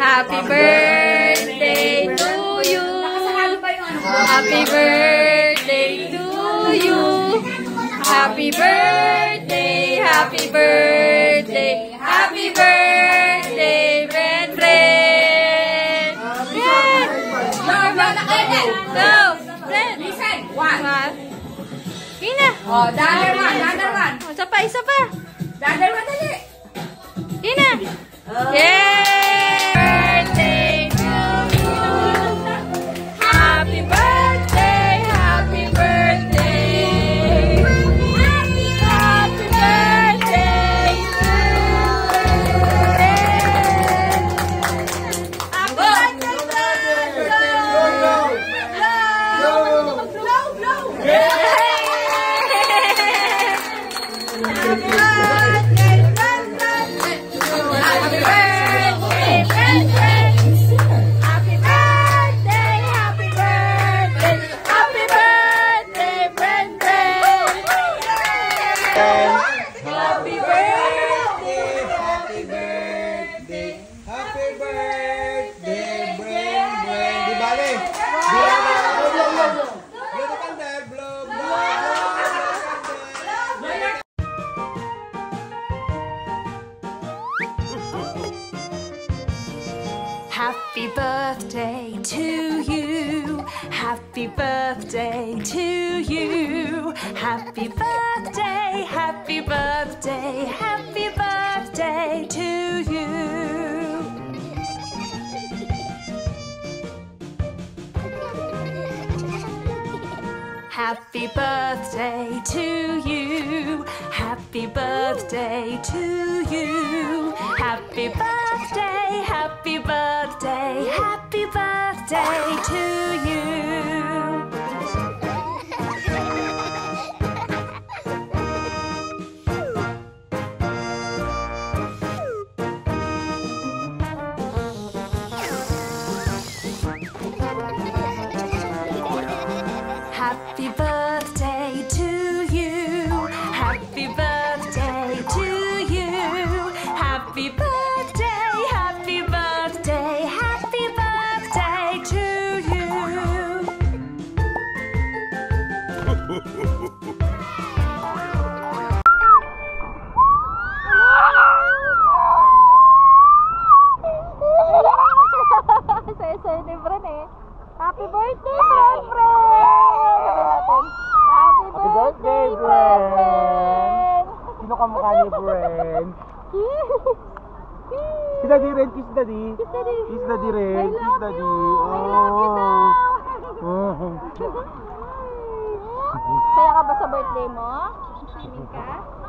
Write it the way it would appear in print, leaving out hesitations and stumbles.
Happy birthday to you. Happy birthday to you. Happy birthday, happy birthday, happy birthday, friend. Go, friend. One. Ina. Oh, dalawa. Isa pa. Dalawa dali. Ina. Yay! Birthday to you. Happy birthday, happy birthday. Happy birthday to Happy birthday to you. Happy birthday to you. Happy birthday, happy birthday, happy birthday to you. Happy birthday to you. Happy birthday to you. Happy birthday, happy birthday, happy birthday to you. Happy birthday to you. Happy birthday to you. Happy birthday, happy birthday, happy birthday to you. Saya-saya ni Bren eh. Happy birthday, friend! Happy birthday, friend! Sino kamukha ni Bren? Kiss Daddy Ren, kiss Daddy. Kiss Daddy Ren, kiss Daddy. I love you daw. Saya ka ba sa birthday mo? Swimming ka?